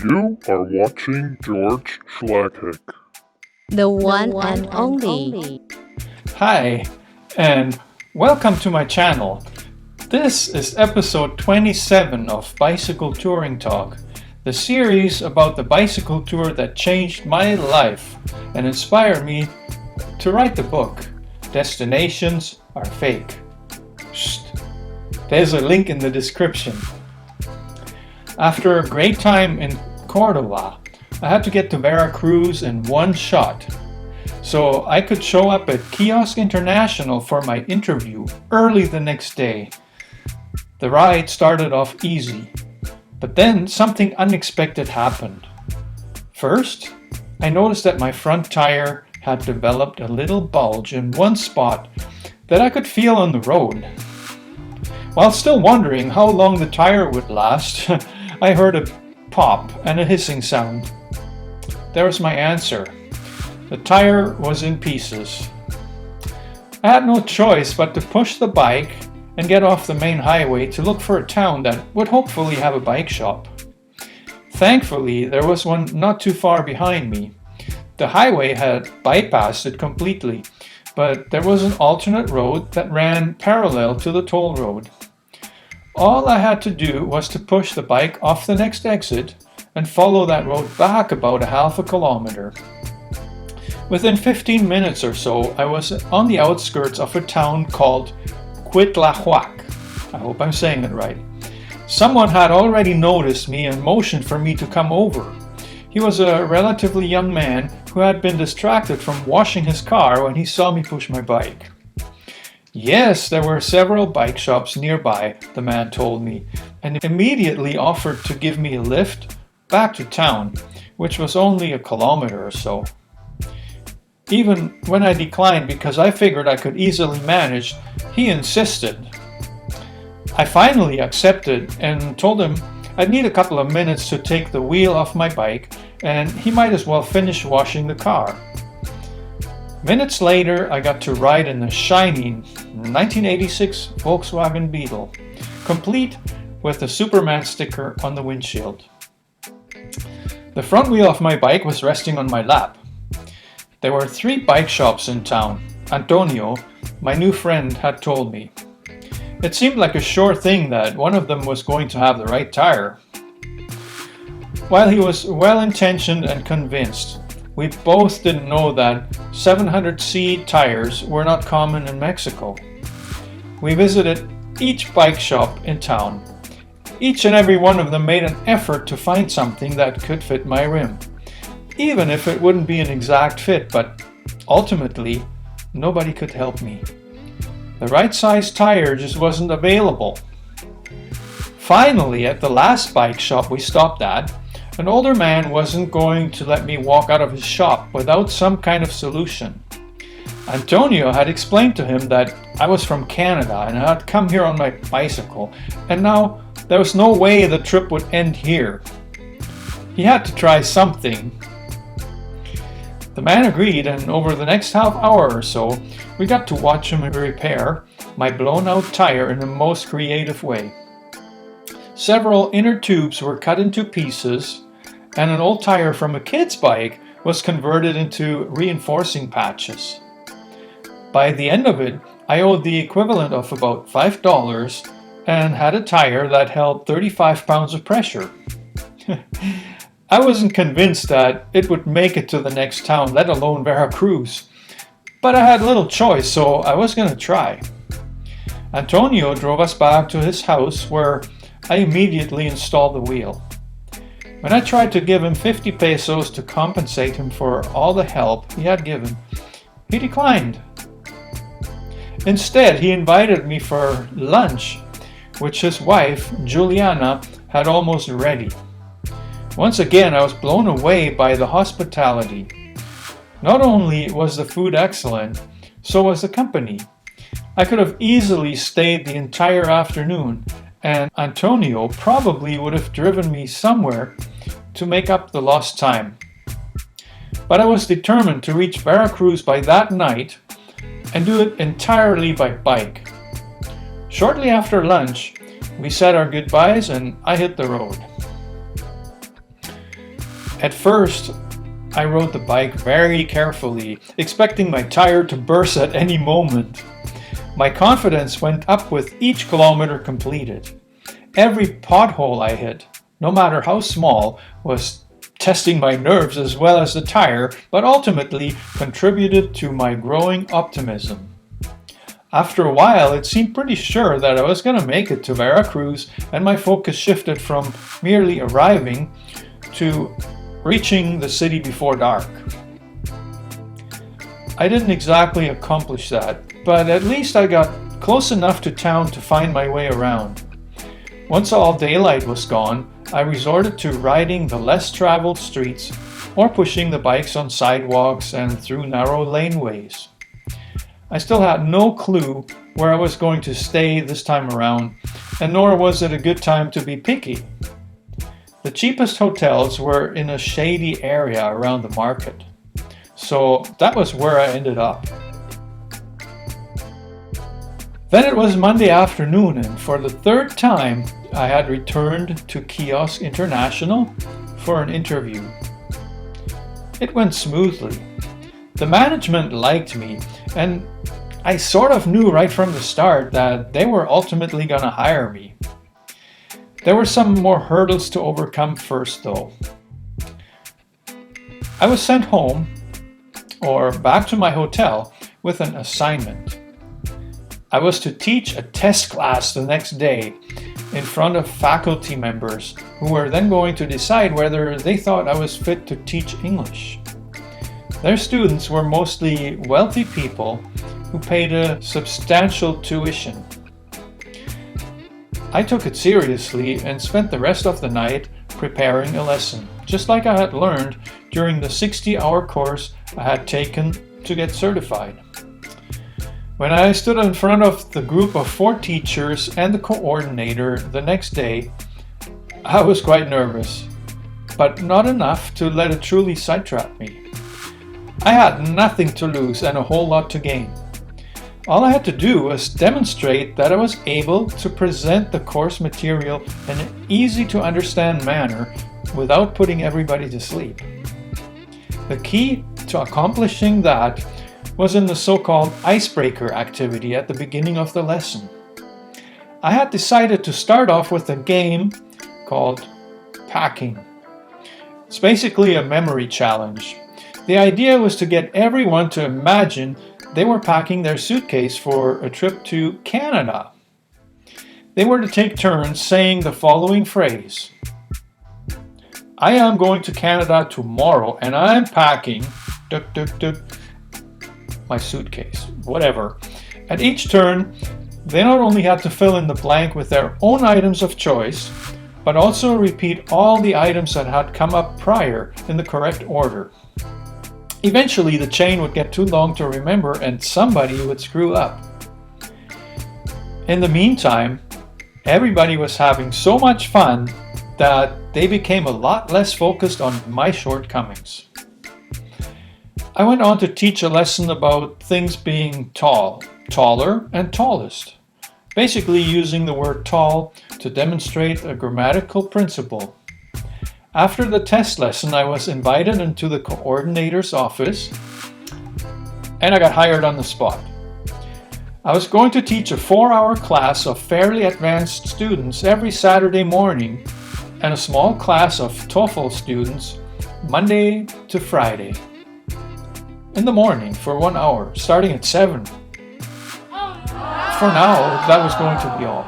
You are watching George Schlagheck. The one and only. Hi, and welcome to my channel. This is episode 27 of Bicycle Touring Talk, the series about the bicycle tour that changed my life and inspired me to write the book, Destinations Are Fake. Shh. There's a link in the description. After a great time in Cordova, I had to get to Veracruz in one shot, so I could show up at Kiosk International for my interview early the next day. The ride started off easy, but then something unexpected happened. First, I noticed that my front tire had developed a little bulge in one spot that I could feel on the road. While still wondering how long the tire would last, I heard a pop and a hissing sound. There was my answer. The tire was in pieces. I had no choice but to push the bike and get off the main highway to look for a town that would hopefully have a bike shop. Thankfully, there was one not too far behind me. The highway had bypassed it completely, but there was an alternate road that ran parallel to the toll road. All I had to do was to push the bike off the next exit and follow that road back about a half a kilometer. Within 15 minutes or so, I was on the outskirts of a town called Cuitlahuac. I hope I'm saying it right. Someone had already noticed me and motioned for me to come over. He was a relatively young man who had been distracted from washing his car when he saw me push my bike. Yes, there were several bike shops nearby, the man told me, and immediately offered to give me a lift back to town, which was only a kilometer or so. Even when I declined because I figured I could easily manage, he insisted. I finally accepted and told him I'd need a couple of minutes to take the wheel off my bike and he might as well finish washing the car. Minutes later, I got to ride in a shiny 1986 Volkswagen Beetle, complete with a Superman sticker on the windshield. The front wheel of my bike was resting on my lap. There were 3 bike shops in town. Antonio, my new friend, had told me. It seemed like a sure thing that one of them was going to have the right tire. While he was well-intentioned and convinced, we both didn't know that 700C tires were not common in Mexico. We visited each bike shop in town. Each and every one of them made an effort to find something that could fit my rim, even if it wouldn't be an exact fit, but ultimately, nobody could help me. The right size tire just wasn't available. Finally, at the last bike shop we stopped at, an older man wasn't going to let me walk out of his shop without some kind of solution. Antonio had explained to him that I was from Canada and I had come here on my bicycle, and now there was no way the trip would end here. He had to try something. The man agreed, and over the next half hour or so, we got to watch him repair my blown out tire in the most creative way. Several inner tubes were cut into pieces, and an old tire from a kid's bike was converted into reinforcing patches. By the end of it, I owed the equivalent of about $5 and had a tire that held 35 pounds of pressure. I wasn't convinced that it would make it to the next town, let alone Veracruz. But I had little choice, so I was going to try. Antonio drove us back to his house where I immediately installed the wheel. When I tried to give him 50 pesos to compensate him for all the help he had given, he declined. Instead, he invited me for lunch, which his wife, Juliana, had almost ready. Once again, I was blown away by the hospitality. Not only was the food excellent, so was the company. I could have easily stayed the entire afternoon, and Antonio probably would have driven me somewhere to make up the lost time. But I was determined to reach Veracruz by that night and do it entirely by bike. Shortly after lunch, we said our goodbyes and I hit the road. At first, I rode the bike very carefully, expecting my tire to burst at any moment. My confidence went up with each kilometer completed. Every pothole I hit, no matter how small, was testing my nerves as well as the tire, but ultimately contributed to my growing optimism. After a while, it seemed pretty sure that I was going to make it to Veracruz, and my focus shifted from merely arriving to reaching the city before dark. I didn't exactly accomplish that, but at least I got close enough to town to find my way around. Once all daylight was gone, I resorted to riding the less traveled streets or pushing the bikes on sidewalks and through narrow laneways. I still had no clue where I was going to stay this time around, and nor was it a good time to be picky. The cheapest hotels were in a shady area around the market, so that was where I ended up. Then it was Monday afternoon, and for the third time, I had returned to Kiosk International for an interview. It went smoothly. The management liked me, and I sort of knew right from the start that they were ultimately going to hire me. There were some more hurdles to overcome first, though. I was sent home, or back to my hotel, with an assignment. I was to teach a test class the next day in front of faculty members who were then going to decide whether they thought I was fit to teach English. Their students were mostly wealthy people who paid a substantial tuition. I took it seriously and spent the rest of the night preparing a lesson, just like I had learned during the 60-hour course I had taken to get certified. When I stood in front of the group of 4 teachers and the coordinator the next day, I was quite nervous, but not enough to let it truly sidetrack me. I had nothing to lose and a whole lot to gain. All I had to do was demonstrate that I was able to present the course material in an easy-to-understand manner without putting everybody to sleep. The key to accomplishing that was in the so-called icebreaker activity at the beginning of the lesson. I had decided to start off with a game called Packing. It's basically a memory challenge. The idea was to get everyone to imagine they were packing their suitcase for a trip to Canada. They were to take turns saying the following phrase: I am going to Canada tomorrow and I'm packing my suitcase, whatever. At each turn, they not only had to fill in the blank with their own items of choice, but also repeat all the items that had come up prior in the correct order. Eventually, the chain would get too long to remember and somebody would screw up. In the meantime, everybody was having so much fun that they became a lot less focused on my shortcomings. I went on to teach a lesson about things being tall, taller, and tallest, basically using the word tall to demonstrate a grammatical principle. After the test lesson, I was invited into the coordinator's office, and I got hired on the spot. I was going to teach a 4-hour class of fairly advanced students every Saturday morning and a small class of TOEFL students Monday to Friday. In the morning for 1 hour, starting at 7. For now, that was going to be all.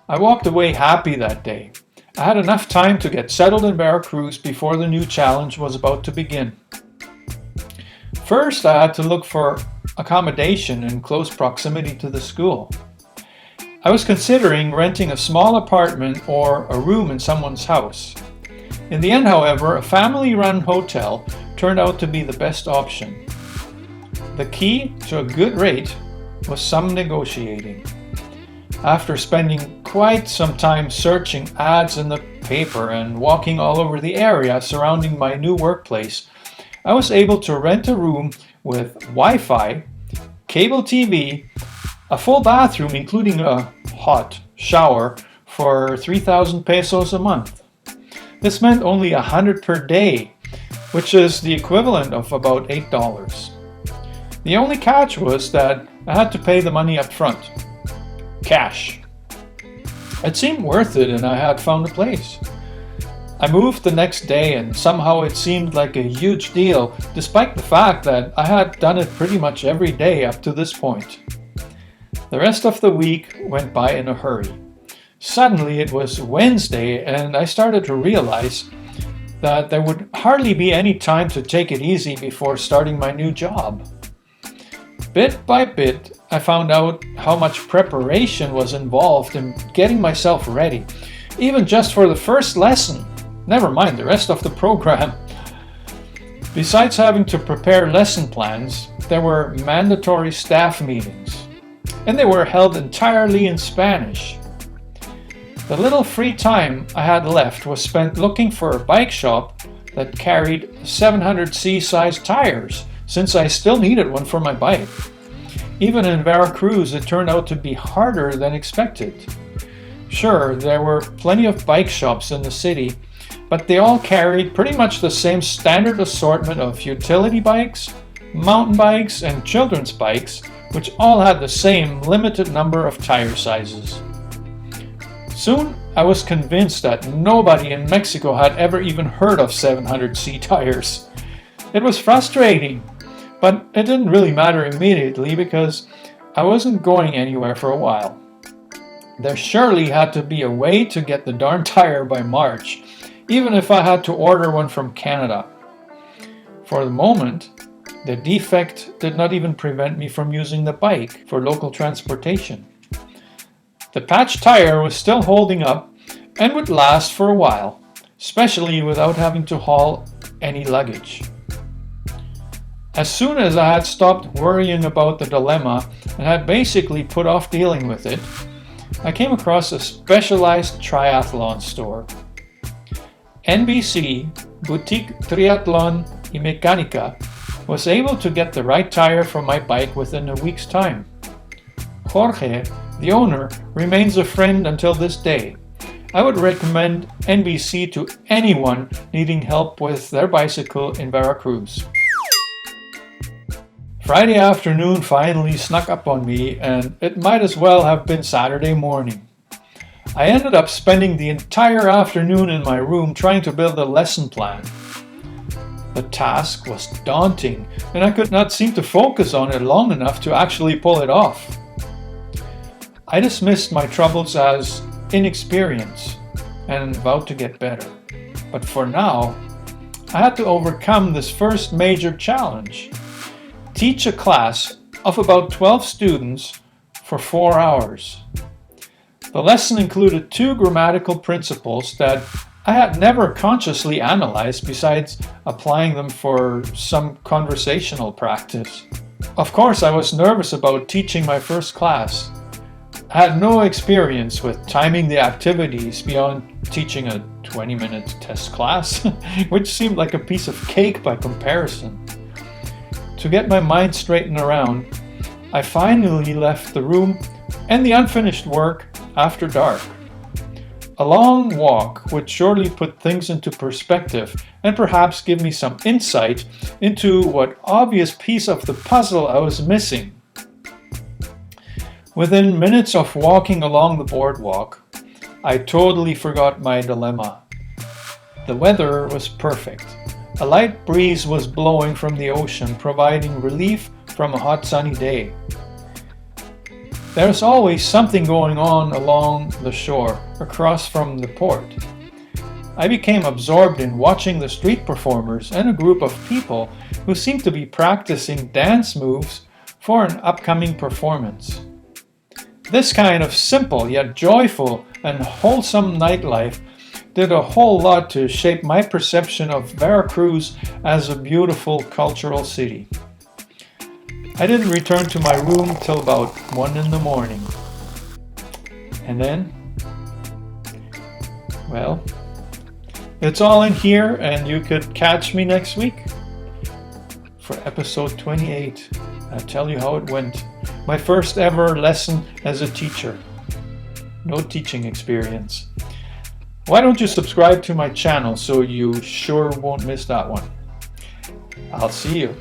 I walked away happy that day. I had enough time to get settled in Veracruz before the new challenge was about to begin. First, I had to look for accommodation in close proximity to the school. I was considering renting a small apartment or a room in someone's house. In the end, however, a family-run hotel turned out to be the best option. The key to a good rate was some negotiating. After spending quite some time searching ads in the paper and walking all over the area surrounding my new workplace, I was able to rent a room with Wi-Fi, cable TV, a full bathroom including a hot shower for 3,000 pesos a month. This meant only $100 per day, which is the equivalent of about $8. The only catch was that I had to pay the money up front. Cash. It seemed worth it and I had found a place. I moved the next day and somehow it seemed like a huge deal, despite the fact that I had done it pretty much every day up to this point. The rest of the week went by in a hurry. Suddenly it was Wednesday and I started to realize that there would hardly be any time to take it easy before starting my new job. Bit by bit, I found out how much preparation was involved in getting myself ready, even just for the first lesson, never mind the rest of the program. Besides having to prepare lesson plans, there were mandatory staff meetings, and they were held entirely in Spanish. The little free time I had left was spent looking for a bike shop that carried 700C size tires, since I still needed one for my bike. Even in Veracruz, it turned out to be harder than expected. Sure, there were plenty of bike shops in the city, but they all carried pretty much the same standard assortment of utility bikes, mountain bikes, and children's bikes, which all had the same limited number of tire sizes. Soon, I was convinced that nobody in Mexico had ever even heard of 700C tires. It was frustrating, but it didn't really matter immediately because I wasn't going anywhere for a while. There surely had to be a way to get the darn tire by March, even if I had to order one from Canada. For the moment, the defect did not even prevent me from using the bike for local transportation. The patch tire was still holding up and would last for a while, especially without having to haul any luggage. As soon as I had stopped worrying about the dilemma and had basically put off dealing with it, I came across a specialized triathlon store. NBC, Boutique Triathlon y Mecánica, was able to get the right tire for my bike within a week's time. Jorge, the owner, remains a friend until this day. I would recommend NBC to anyone needing help with their bicycle in Veracruz. Friday afternoon finally snuck up on me, and it might as well have been Saturday morning. I ended up spending the entire afternoon in my room trying to build a lesson plan. The task was daunting, and I could not seem to focus on it long enough to actually pull it off. I dismissed my troubles as inexperience and vowed to get better. But for now, I had to overcome this first major challenge. Teach a class of about 12 students for 4 hours. The lesson included 2 grammatical principles that I had never consciously analyzed besides applying them for some conversational practice. Of course, I was nervous about teaching my first class. I had no experience with timing the activities beyond teaching a 20-minute test class, which seemed like a piece of cake by comparison. To get my mind straightened around, I finally left the room and the unfinished work after dark. A long walk would surely put things into perspective and perhaps give me some insight into what obvious piece of the puzzle I was missing. Within minutes of walking along the boardwalk, I totally forgot my dilemma. The weather was perfect. A light breeze was blowing from the ocean, providing relief from a hot sunny day. There's always something going on along the shore, across from the port. I became absorbed in watching the street performers and a group of people who seemed to be practicing dance moves for an upcoming performance. This kind of simple yet joyful and wholesome nightlife did a whole lot to shape my perception of Veracruz as a beautiful cultural city. I didn't return to my room till about 1 in the morning. And then, well, it's all in here and you could catch me next week for episode 28. I'll tell you how it went. My first ever lesson as a teacher. No teaching experience. Why don't you subscribe to my channel so you sure won't miss that one? I'll see you.